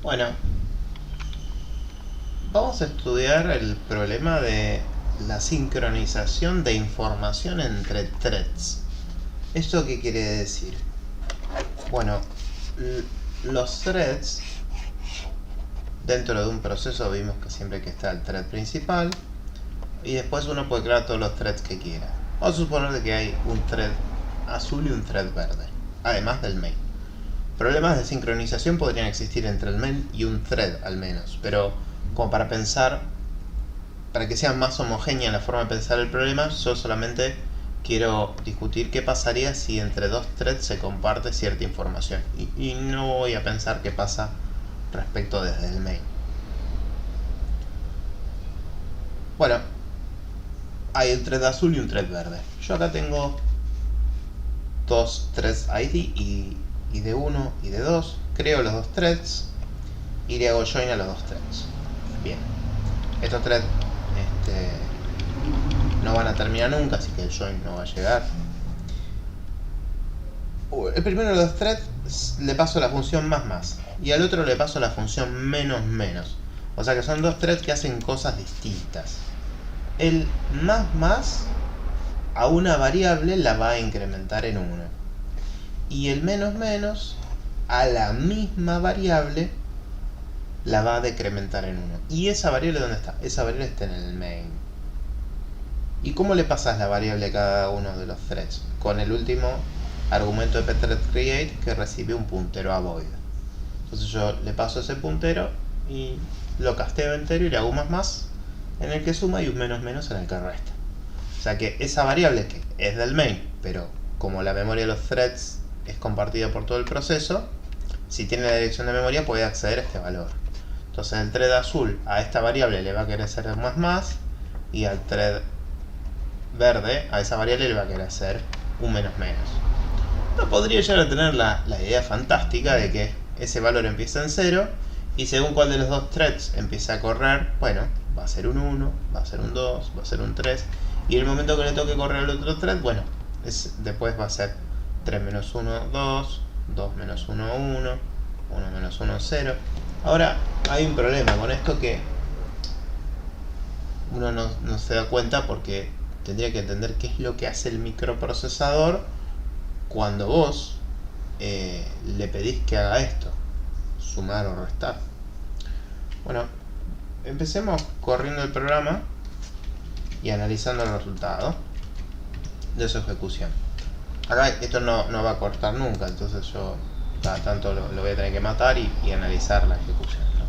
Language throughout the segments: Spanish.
Bueno, vamos a estudiar el problema de la sincronización de información entre threads. ¿Esto qué quiere decir? Bueno, los threads, dentro de un proceso vimos que siempre que está el thread principal, y después uno puede crear todos los threads que quiera. Vamos a suponer que hay un thread azul y un thread verde, además del main. Problemas de sincronización podrían existir entre el main y un thread al menos, pero como para pensar, para que sea más homogénea la forma de pensar el problema, yo solamente quiero discutir qué pasaría si entre dos threads se comparte cierta información, y no voy a pensar qué pasa respecto desde el main. Bueno, hay un thread azul y un thread verde. Yo acá tengo dos threads ID y de 1 y de 2, creo los dos threads y le hago join a los dos threads. Bien, estos threads no van a terminar nunca, así que el join no va a llegar. El primero de los threads le paso la función más y al otro le paso la función menos. O sea que son dos threads que hacen cosas distintas. El más a una variable la va a incrementar en 1. Y el menos a la misma variable la va a decrementar en 1. ¿Y esa variable dónde está? Esa variable está en el main. ¿Y cómo le pasas la variable a cada uno de los threads? Con el último argumento de pthread_create que recibe un puntero a void. Entonces yo le paso ese puntero y lo casteo entero y le hago un más en el que suma y un menos en el que resta. O sea que esa variable que es del main, pero como la memoria de los threads es compartida por todo el proceso, si tiene la dirección de memoria puede acceder a este valor. Entonces el thread azul a esta variable le va a querer hacer un más y al thread verde a esa variable le va a querer hacer un menos. No podría llegar a tener la idea fantástica de que ese valor empieza en 0 y según cuál de los dos threads empiece a correr, bueno, va a ser un 1, va a ser un 2, va a ser un 3 y en el momento que le toque correr al otro thread, bueno, después va a ser 3 menos 1, 2, 2 menos 1, 1, 1 menos 1, 0. Ahora, hay un problema con esto que uno no se da cuenta porque tendría que entender qué es lo que hace el microprocesador cuando vos le pedís que haga esto, sumar o restar. Bueno, empecemos corriendo el programa y analizando el resultado de su ejecución. Acá esto no va a cortar nunca, entonces yo cada tanto lo voy a tener que matar y analizar la ejecución, ¿no?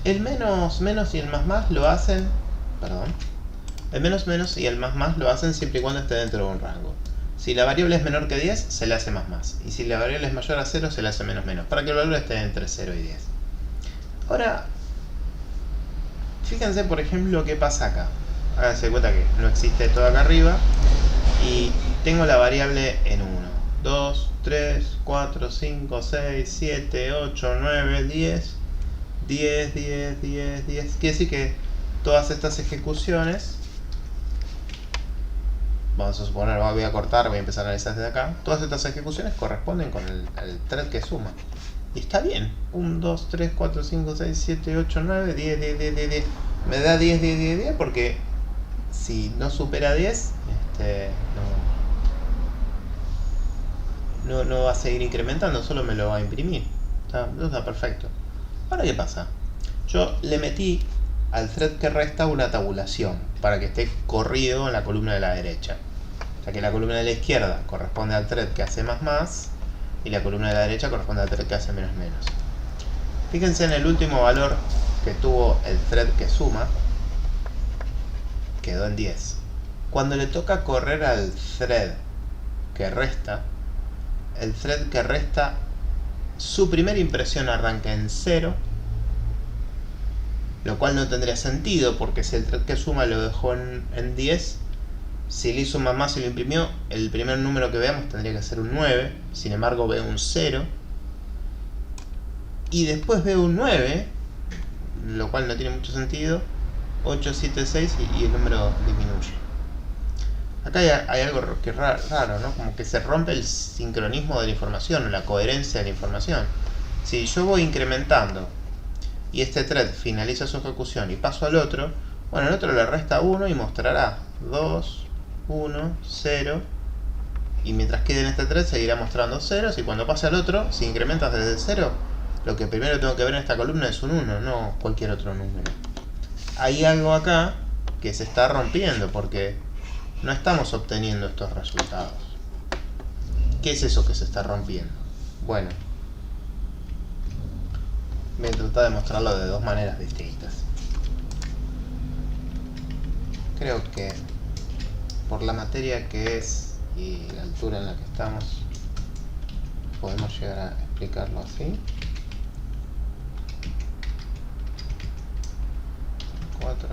El menos y el más lo hacen, el menos y el más lo hacen siempre y cuando esté dentro de un rango. Si la variable es menor que 10, se le hace más. Y si la variable es mayor a 0, se le hace menos, para que el valor esté entre 0 y 10. Ahora, fíjense por ejemplo qué pasa acá. Háganse cuenta que no existe esto de acá arriba y tengo la variable en 1, 2, 3, 4, 5, 6, 7, 8, 9, 10. Quiere decir que todas estas ejecuciones, vamos a suponer, voy a cortar, voy a empezar a analizar desde acá, todas estas ejecuciones corresponden con el thread que suma. Y está bien, 1, 2, 3, 4, 5, 6, 7, 8, 9, 10. Me da 10 porque si no supera 10, no va a seguir incrementando, solo me lo va a imprimir. Está perfecto. Ahora, ¿qué pasa? Yo le metí al thread que resta una tabulación para que esté corrido en la columna de la derecha. O sea que la columna de la izquierda corresponde al thread que hace más y la columna de la derecha corresponde al thread que hace menos. Fíjense en el último valor que tuvo el thread que suma, quedó en 10. Cuando le toca correr al thread que resta, el thread que resta, su primera impresión arranca en 0, lo cual no tendría sentido porque si el thread que suma lo dejó en 10, si le hizo un más y lo imprimió, el primer número que veamos tendría que ser un 9, sin embargo ve un 0 y después ve un 9, lo cual no tiene mucho sentido, 8, 7, 6 y el número disminuye. Acá hay algo que raro, ¿no? Como que se rompe el sincronismo de la información, la coherencia de la información. Si yo voy incrementando y este thread finaliza su ejecución y paso al otro, bueno, el otro le resta 1 y mostrará 2, 1, 0. Y mientras quede en este thread seguirá mostrando ceros, y cuando pase al otro, si incrementas desde 0, lo que primero tengo que ver en esta columna es un 1, no cualquier otro número. Hay algo acá que se está rompiendo porque no estamos obteniendo estos resultados. ¿Qué es eso que se está rompiendo? Bueno, voy a tratar de mostrarlo de dos maneras distintas. Creo que por la materia que es y la altura en la que estamos, podemos llegar a explicarlo así. 4.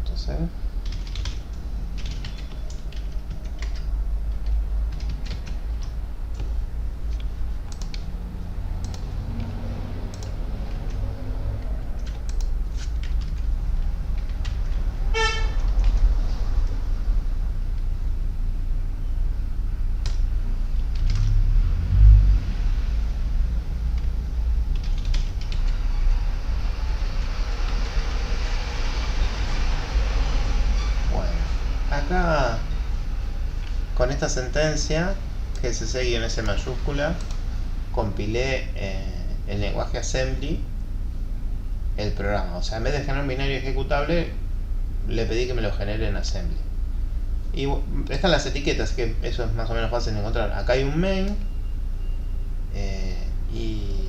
Entonces, acá, con esta sentencia, GCC-S mayúscula, compilé el lenguaje assembly el programa. O sea, en vez de generar un binario ejecutable, le pedí que me lo genere en assembly. Y están las etiquetas, así que eso es más o menos fácil de encontrar. Acá hay un main y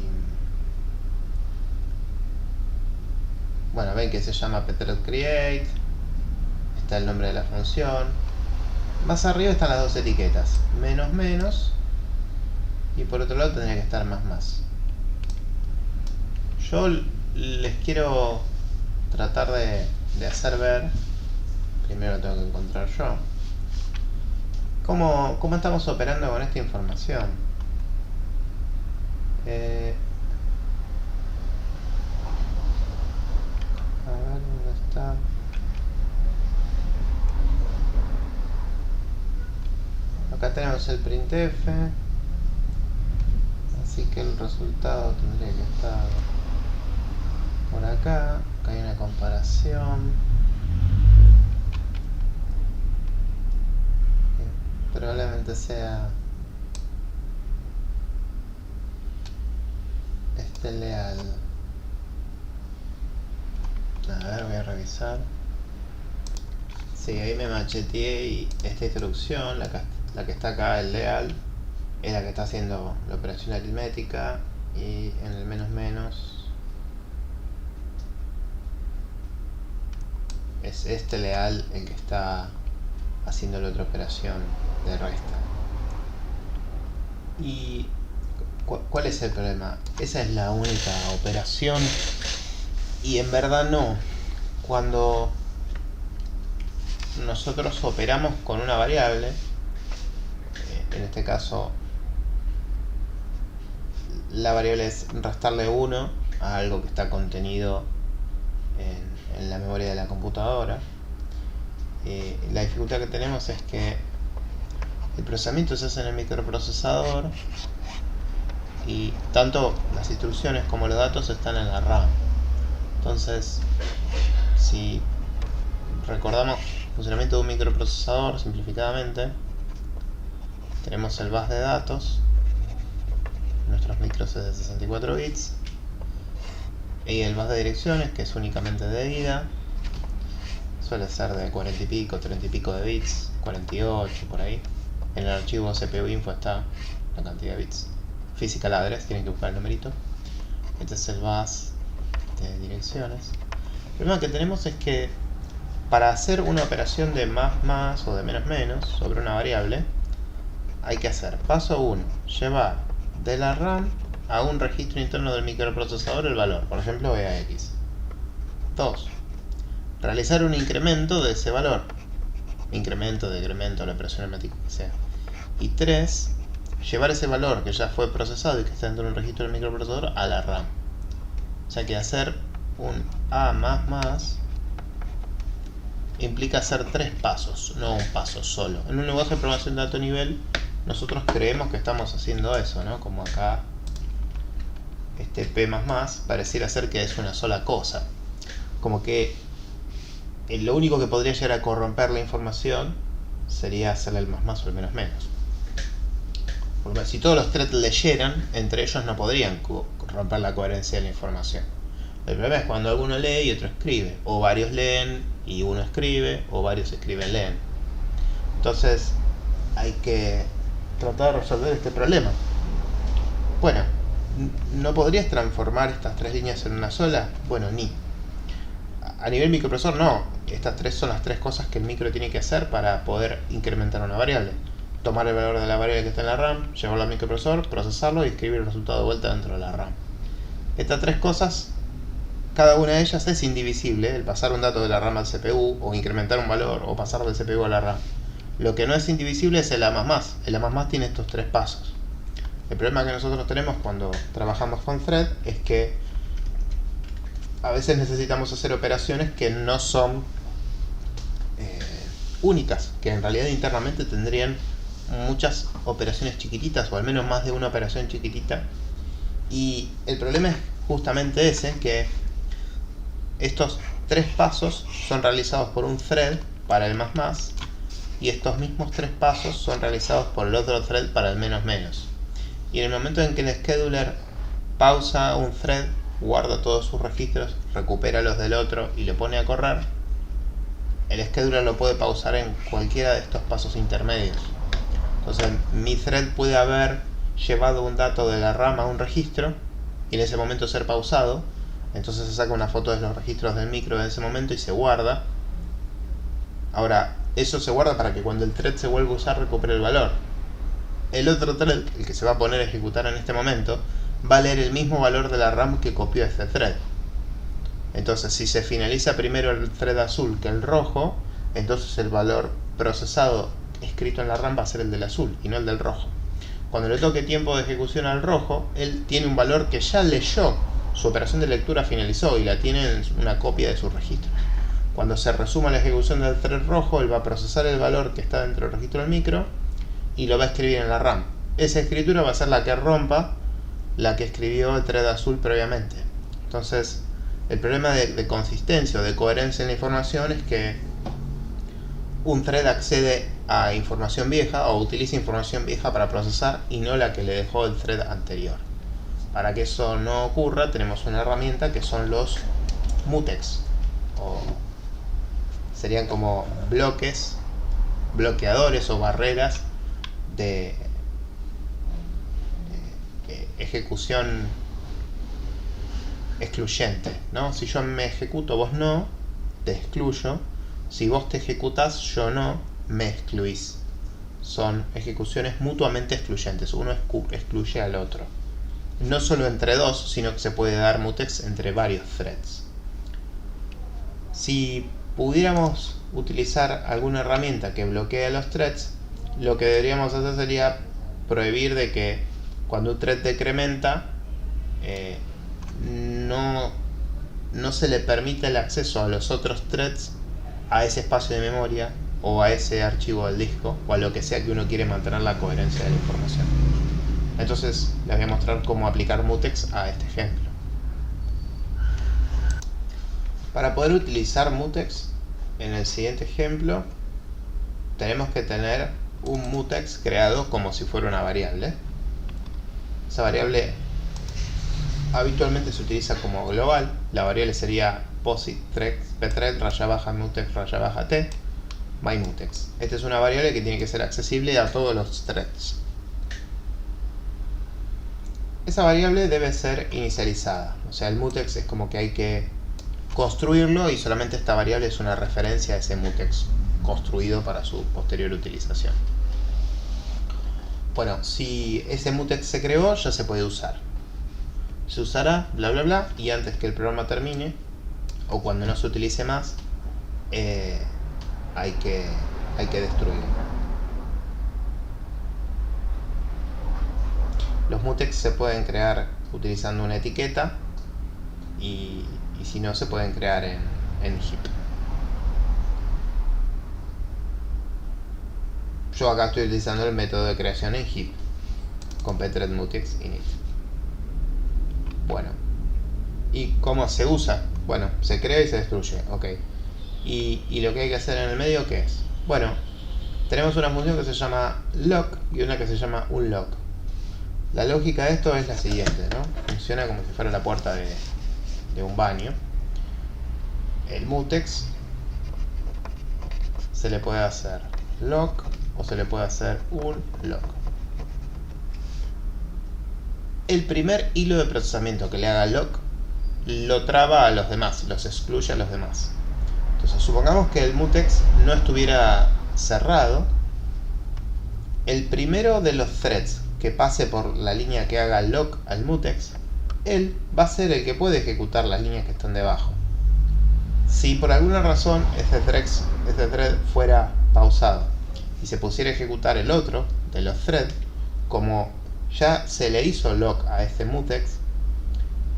bueno, ven que se llama pthread-create. Está el nombre de la función. Más arriba están las dos etiquetas, menos menos, y por otro lado tendría que estar más más. Yo les quiero tratar de hacer ver, primero tengo que encontrar yo, cómo estamos operando con esta información. A ver, ¿dónde está? Acá tenemos el printf, así que el resultado tendría que estar por acá. Acá hay una comparación. Probablemente sea este leal. A ver, voy a revisar. Sí, ahí me macheteé y esta instrucción, la que está acá, el leal, es la que está haciendo la operación aritmética, y en el menos menos es este leal el que está haciendo la otra operación de resta. ¿Y cuál es el problema? Esa es la única operación, y en verdad no. Cuando nosotros operamos con una variable, en este caso la variable es restarle 1 a algo que está contenido en la memoria de la computadora. La dificultad que tenemos es que el procesamiento se hace en el microprocesador y tanto las instrucciones como los datos están en la RAM. Entonces, si recordamos el funcionamiento de un microprocesador simplificadamente, tenemos el bus de datos, nuestros micros es de 64 bits, y el bus de direcciones, que es únicamente de ida, suele ser de 40 y pico, 30 y pico de bits, 48 por ahí. En el archivo CPU info está la cantidad de bits. Physical address, tienen que buscar el numerito. Este es el bus de direcciones. El problema que tenemos es que para hacer una operación de más o de menos sobre una variable, hay que hacer paso 1, llevar de la RAM a un registro interno del microprocesador el valor, por ejemplo voy a X. 2, realizar un incremento de ese valor, incremento, decremento, la operación aritmética que sea. Y 3, llevar ese valor que ya fue procesado y que está dentro del registro del microprocesador a la RAM. O sea que hacer un A++ implica hacer 3 pasos, no un paso solo. En un lenguaje de programación de alto nivel nosotros creemos que estamos haciendo eso, ¿no? Como acá este P++ pareciera ser que es una sola cosa. Como que lo único que podría llegar a corromper la información sería hacerle el más o el menos. Porque si todos los threads leyeran, entre ellos no podrían romper la coherencia de la información. El problema es cuando alguno lee y otro escribe, o varios leen y uno escribe, o varios escriben leen. Entonces hay que tratar de resolver este problema. Bueno, ¿no podrías transformar estas tres líneas en una sola? Bueno, ni. A nivel microprocesor no. Estas tres son las tres cosas que el micro tiene que hacer para poder incrementar una variable. Tomar el valor de la variable que está en la RAM, llevarlo al microprocesor, procesarlo y escribir el resultado de vuelta dentro de la RAM. Estas tres cosas, cada una de ellas es indivisible, el pasar un dato de la RAM al CPU, o incrementar un valor, o pasar del CPU a la RAM. Lo que no es indivisible es el A++. El A++ tiene estos tres pasos. El problema que nosotros tenemos cuando trabajamos con thread es que a veces necesitamos hacer operaciones que no son únicas, que en realidad internamente tendrían muchas operaciones chiquititas, o al menos más de una operación chiquitita. Y el problema es justamente ese, que estos tres pasos son realizados por un thread para el más, y estos mismos tres pasos son realizados por el otro thread para el menos. Y en el momento en que el scheduler pausa un thread, guarda todos sus registros, recupera los del otro y lo pone a correr, el scheduler lo puede pausar en cualquiera de estos pasos intermedios. Entonces mi thread puede haber llevado un dato de la RAM a un registro y en ese momento ser pausado. Entonces se saca una foto de los registros del micro en ese momento y se guarda. Ahora, eso se guarda para que cuando el thread se vuelva a usar recupere el valor. El otro thread, el que se va a poner a ejecutar en este momento, va a leer el mismo valor de la RAM que copió este thread. Entonces, si se finaliza primero el thread azul que el rojo, entonces el valor procesado escrito en la RAM va a ser el del azul y no el del rojo. Cuando le toque tiempo de ejecución al rojo, él tiene un valor que ya leyó, su operación de lectura finalizó y la tiene en una copia de su registro. Cuando se resuma la ejecución del thread rojo, él va a procesar el valor que está dentro del registro del micro y lo va a escribir en la RAM. Esa escritura va a ser la que rompa la que escribió el thread azul previamente. Entonces, el problema de consistencia o de coherencia en la información es que un thread accede a información vieja o utiliza información vieja para procesar y no la que le dejó el thread anterior. Para que eso no ocurra, tenemos una herramienta que son los mutex, o serían como bloqueadores o barreras de ejecución excluyente, ¿no? Si yo me ejecuto, vos no, te excluyo. Si vos te ejecutas, yo no, me excluís. Son ejecuciones mutuamente excluyentes, uno excluye al otro. No solo entre dos, sino que se puede dar mutex entre varios threads. Si pudiéramos utilizar alguna herramienta que bloquee a los threads, lo que deberíamos hacer sería prohibir de que cuando un thread decrementa, no se le permite el acceso a los otros threads a ese espacio de memoria o a ese archivo del disco o a lo que sea que uno quiere mantener la coherencia de la información. Entonces les voy a mostrar cómo aplicar mutex a este ejemplo. Para poder utilizar mutex en el siguiente ejemplo, tenemos que tener un mutex creado como si fuera una variable. Esa variable habitualmente se utiliza como global. La variable sería posit pthread _mutex _t myMutex. Esta es una variable que tiene que ser accesible a todos los threads. Esa variable debe ser inicializada, o sea, el mutex es como que hay que construirlo y solamente esta variable es una referencia a ese mutex construido para su posterior utilización. Bueno, si ese mutex se creó, ya se puede usar. Se usará, bla bla bla, y antes que el programa termine, o cuando no se utilice más, hay que destruirlo. Los mutex se pueden crear utilizando una etiqueta y si no, se pueden crear en heap. Yo acá estoy utilizando el método de creación en heap con pthread mutex init. Bueno, ¿y cómo se usa? Bueno, se crea y se destruye, ok. ¿Y lo que hay que hacer en el medio qué es? Bueno, tenemos una función que se llama lock y una que se llama unlock. La lógica de esto es la siguiente, ¿no? Funciona como si fuera la puerta de un baño. El mutex se le puede hacer lock o se le puede hacer unlock. El primer hilo de procesamiento que le haga lock lo traba a los demás, los excluye a los demás. Entonces, supongamos que el mutex no estuviera cerrado. El primero de los threads que pase por la línea que haga lock al mutex, él va a ser el que puede ejecutar las líneas que están debajo. Si por alguna razón este thread fuera pausado y se pusiera a ejecutar el otro de los threads, como ya se le hizo lock a este mutex,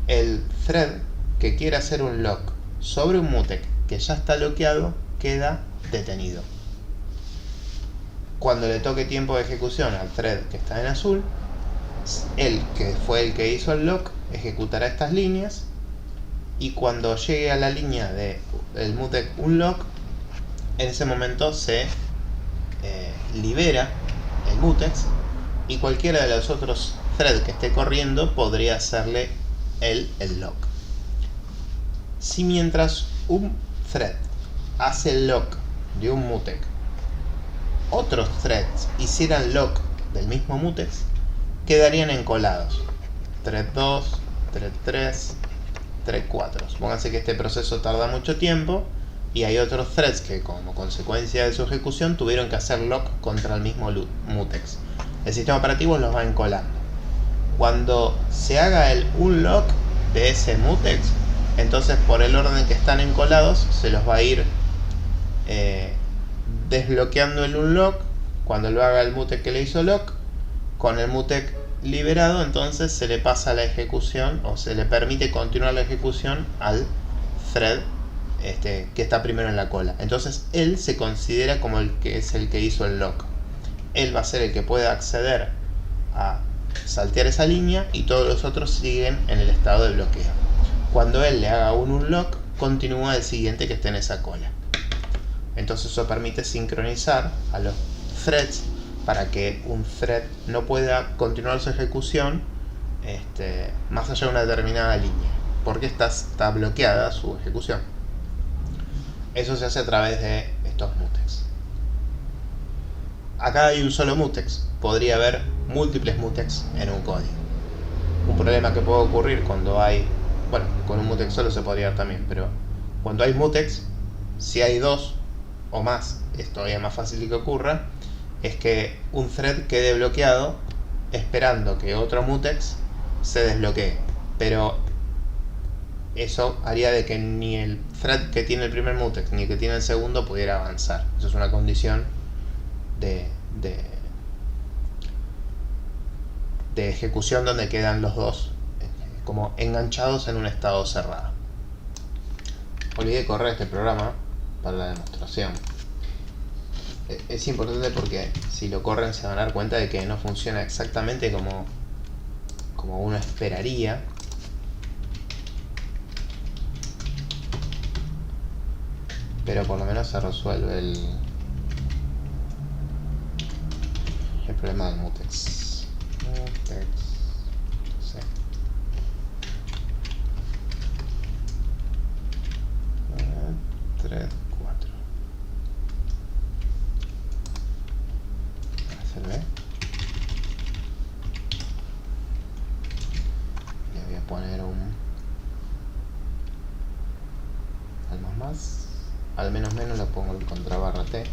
el thread que quiere hacer un lock sobre un mutex que ya está bloqueado queda detenido. Cuando le toque tiempo de ejecución al thread que está en azul, él, que fue el que hizo el lock, ejecutará estas líneas, y cuando llegue a la línea del mutex unlock, en ese momento se libera el mutex y cualquiera de los otros threads que esté corriendo podría hacerle el lock. Si mientras un thread hace el lock de un mutex, otros threads hicieran lock del mismo mutex, quedarían encolados. Thread 2, thread 3, thread 4. Supónganse que este proceso tarda mucho tiempo y hay otros threads que como consecuencia de su ejecución tuvieron que hacer lock contra el mismo mutex. El sistema operativo los va encolando. Cuando se haga el unlock de ese mutex, entonces por el orden que están encolados se los va a ir desbloqueando el unlock. Cuando lo haga el mutex que le hizo lock, con el mutex liberado, entonces se le pasa la ejecución o se le permite continuar la ejecución al thread que está primero en la cola. Entonces él se considera como el que es el que hizo el lock. Él va a ser el que pueda acceder a saltear esa línea y todos los otros siguen en el estado de bloqueo. Cuando él le haga un unlock, continúa el siguiente que esté en esa cola. Entonces eso permite sincronizar a los threads para que un thread no pueda continuar su ejecución más allá de una determinada línea, porque está bloqueada su ejecución. Eso se hace a través de estos mutex. Acá hay un solo mutex, podría haber múltiples mutex en un código. Un problema que puede ocurrir cuando hay, bueno, con un mutex solo se podría dar también, pero cuando hay mutex, si hay dos o más, es todavía más fácil que ocurra, es que un thread quede bloqueado esperando que otro mutex se desbloquee, pero eso haría de que ni el thread que tiene el primer mutex ni el que tiene el segundo pudiera avanzar. Eso es una condición de ejecución donde quedan los dos como enganchados en un estado cerrado. Olvidé correr este programa para la demostración. Es importante porque si lo corren se van a dar cuenta de que no funciona exactamente como uno esperaría. Pero por lo menos se resuelve el problema del mutex. Sí. Thread 4. ¿Se ve? Le voy a poner un al más. Al menos lo pongo en contrabarra T.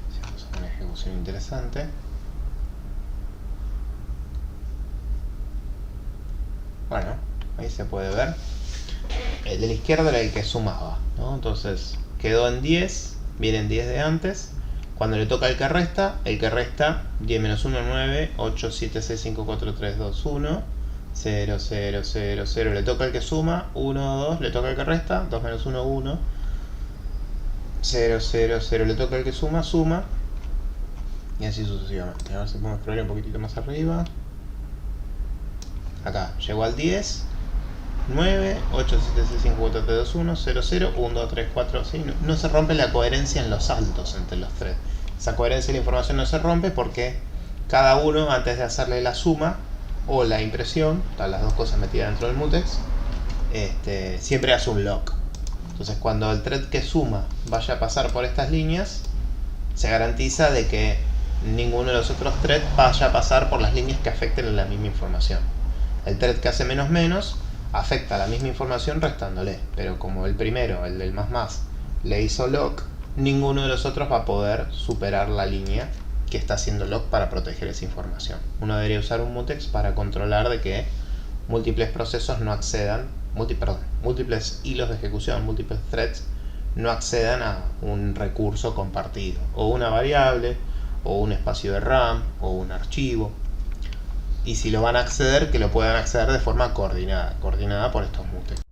Hacemos una ejecución interesante. Bueno, ahí se puede ver. El de la izquierda era el que sumaba, ¿no? Entonces quedó en 10, viene en 10 de antes. Cuando le toca el que resta 10 menos 1, 9, 8, 7, 6, 5, 4, 3, 2, 1. 0, 0, 0, 0, le toca el que suma, 1, 2, le toca el que resta, 2 menos 1, 1, 0, 0, 0, le toca el que suma, suma, y así sucesivamente. A ver si podemos scrollar un poquitito más arriba. Acá, llegó al 10, 9, 8, 7, 6, 5, 4, 3, 2, 1, 0, 0, 1, 2, 3, 4, 6. No se rompe la coherencia en los saltos entre los threads. Esa coherencia de la información no se rompe porque cada uno, antes de hacerle la suma o la impresión, están las dos cosas metidas dentro del mutex, siempre hace un lock. Entonces cuando el thread que suma vaya a pasar por estas líneas, se garantiza de que ninguno de los otros threads vaya a pasar por las líneas que afecten a la misma información. El thread que hace menos menos afecta la misma información restándole, pero como el primero, el del más, le hizo lock, ninguno de los otros va a poder superar la línea que está haciendo lock para proteger esa información. Uno debería usar un mutex para controlar de que múltiples procesos no accedan, múltiples hilos de ejecución, múltiples threads no accedan a un recurso compartido, o una variable, o un espacio de RAM, o un archivo. Y si lo van a acceder, que lo puedan acceder de forma coordinada por estos mutex.